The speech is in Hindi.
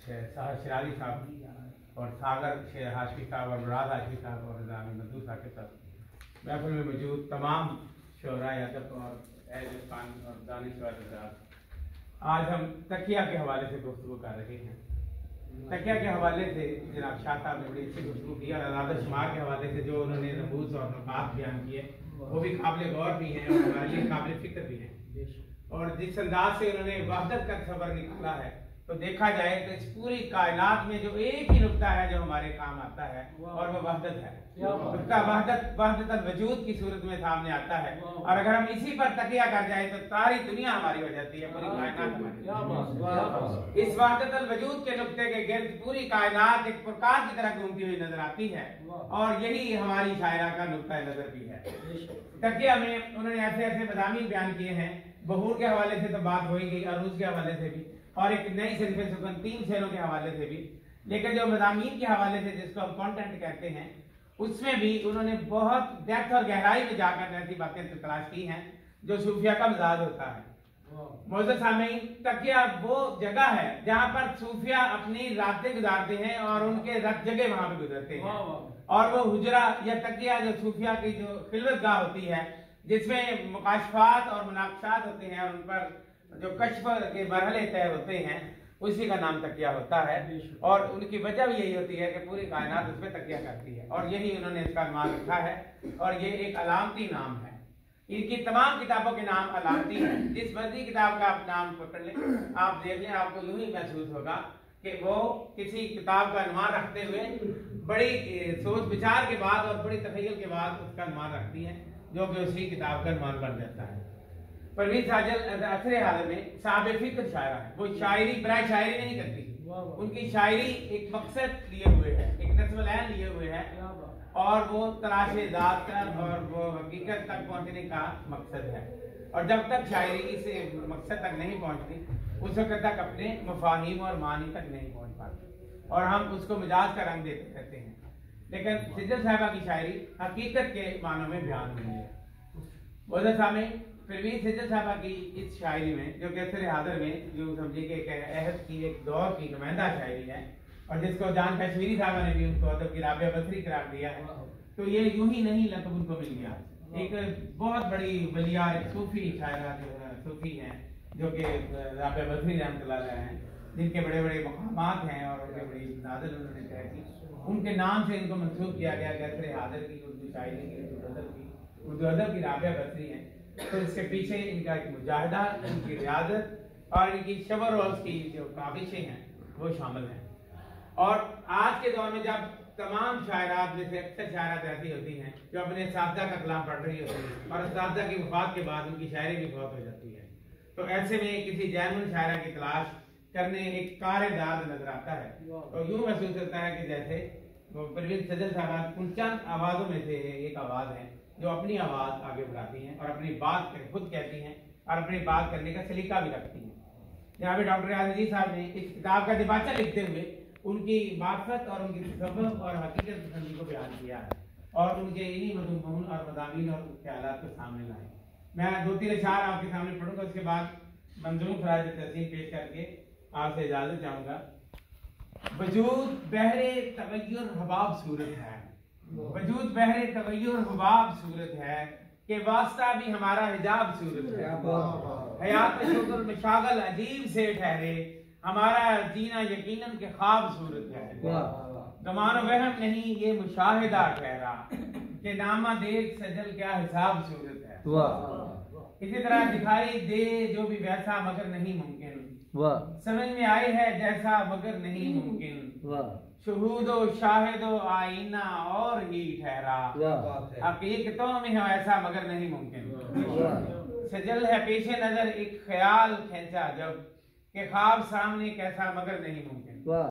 शराजी साहब और सागर हाशमी साहब और मुराद हाशमी साहब और निज़ामी मधु साहब के साथ महफिल में मौजूद तमाम शोरा अदब और अहल खान और दानिश्वर हज़रात, आज हम तकिया के हवाले से गुफ्तगू कर रहे हैं। तकिया के हवाले से जनाब शाह साहब ने बड़ी अच्छी गुफ्तगू की और अदाद शुमार के हवाले से जो उन्होंने नमूज़ और नुकात बयान किए वो भी काबिल गौर भी हैं और हमारे लिए काबिल फिक्र भी हैं। और जिस अंदाज से उन्होंने वहदत का सफर निकाला है तो देखा जाए तो इस पूरी कायनात में जो एक ही नुक्ता है जो हमारे काम आता है और वो वहदत है। उसका वहदत वजूद की सूरत में सामने आता है और अगर हम इसी पर तकिया कर जाए तो सारी दुनिया हमारी हो जाती है, पूरी कायनात हमारी। इस वहदत वजूद के नुक्ते के गिर्द पूरी कायनात एक प्रकाश की तरह घूमती हुई नजर आती है और यही हमारी शायरा का नुक्ता नजर भी है। तकिया में उन्होंने ऐसे ऐसे मज़ामीन बयान किए हैं, बहूर के हवाले से तो बात हो ही गई, अरूज के हवाले से भी और एक नई सिलसिले सुकन 3 शेरों के हवाले से भी, लेकिन जो मज़ामीन के हवाले से जिसको हम कंटेंट कहते हैं उसमें भी उन्होंने बहुत डेप्थ और गहराई में जाकर ऐसी बातें तलाश की हैं जो सूफिया का मिजाज होता है। मौजूद सामीन, तकिया वो जगह है जहाँ पर सूफिया अपनी रातें गुजारते हैं और उनके रत जगह वहां पे गुजरते हैं और वो हुजरा या तकिया जो सूफिया की जो खिलवतगाह होती है जिसमें मुकाशफात और मुनाकशात होते हैं और उन पर जो कश्फ के मरहले तय होते हैं उसी का नाम तकिया होता है और उनकी वजह भी यही होती है कि पूरी कायनात उस पर तकिया करती है और यही उन्होंने इसका नाम रखा है और ये एक अलामती नाम है। इनकी तमाम किताबों के नाम अलामती हैं। जिस मर्जी किताब का आप नाम पकड़ लें, आप देख लें, आपको यूं ही महसूस होगा कि वो किसी किताब का अनुमान रखते हुए बड़ी सोच विचार के बाद और बड़ी तखय्युल के बाद उसका अनुमान रखती है जो कि उसी किताब का अनुमान बन जाता है। परवीन साजल असरे हाल में साहब फिक्र शायरा है, वो शायरी बराए शायरी नहीं करती, उनकी शायरी एक मकसद लिए हुए है, एक नस्ल लिए हुए है और वो तलाशे ज़ात और वो हकीकत तक पहुंचने का मकसद है। और जब तक शायरी इस मकसद तक नहीं पहुंचती उस वक्त तक अपने मफाहिम और मानी तक नहीं पहुंच पाती और हम उसको मिजाज का रंग देते रहते हैं। लेकिन सिद्दत साहिबा की शायरी हकीकत के मानों में बयान हुई है। मौजूद सामने परवीन सिद्दत साहिबा की इस शायरी में जो कि असर हाज़िर में जो समझिए कि एक अहद की एक दौर की नुमाइंदा शायरी है और जिसको जान कश्मीरी साहबा ने भी उनको अदब की राबिया बसरी करार दिया है, तो ये यूं ही नहीं लक़ब उनको मिल गया। एक बहुत बड़ी बलिया सूफी शायरा जो सूफी हैं जो कि राबिया बसरी रहमतुल्लाह अलैह हैं, जिनके बड़े बड़े मकामात हैं और उनके बड़ी नाज़िल उन्होंने तय की, उनके नाम से इनको मंसूब किया गया कि असर हाज़िर की उर्दू शायरी की उर्दू अदब की राबिया बसरी हैं। तो इसके पीछे इनका एक मुजाहिदा, इनकी रियाजत और इनकी शबर रोज की जो काविशें हैं वो शामिल हैं। और आज के दौर में जब तमाम शायरात में से अक्सर शायरात ऐसी होती हैं जो अपने सादा का कलाम पढ़ रही होती है और सादा की वफात के बाद उनकी शायरी भी बहुत हो जाती है, तो ऐसे में किसी जैनुन शायरा की तलाश करने एक कारेदार नजर आता है। तो यूं महसूस होता है कि जैसे वो परवीन सजल साहब उन चंद आवाज़ों में से एक आवाज़ है जो अपनी आवाज़ आगे बढ़ाती हैं और अपनी बात खुद कहती हैं और अपनी बात करने का सलीका भी रखती हैं। यहाँ पे डॉक्टर आज़ादी साहब ने इस किताब का दिबाचा लिखते हुए उनकी मार्फत और उनकी तसव्वुफ और हकीकत पसंदी को बयान किया है और उनके इन्हीं मज़मून और मज़ामीन और ख़यालात को सामने लाए। मैं 2-3 अशार आपके सामने पढ़ूंगा, उसके बाद मंजूर फराज तहसीन पेश करके आपसे इजाज़त चाहूँगा। वजूद बहरे तगय्युर हबाब सूरत है, वजूद बहरे तगय्युर हुबाब सूरत है कि वास्ता भी हमारा हिजाब सूरत है। हयात शुक्र मशागल अजीब से ठहरे हमारा जीना यकीनन के ख्वाब सूरत है। गमान वहम नहीं ये मुशाहिदा ठहरा कि नामा देख सजल क्या हिसाब सूरत है। इसी तरह दिखाई दे जो भी वैसा मगर नहीं मुमकिन, समझ में आए है जैसा मगर नहीं मुमकिन, शुहूदो शाहिदो आईना और ही ठहरा हकीकतों में है ऐसा मगर नहीं मुमकिन। सजल है पेशे नजर एक ख्याल खींचा जब के ख्वाब सामने कैसा मगर नहीं मुमकिन।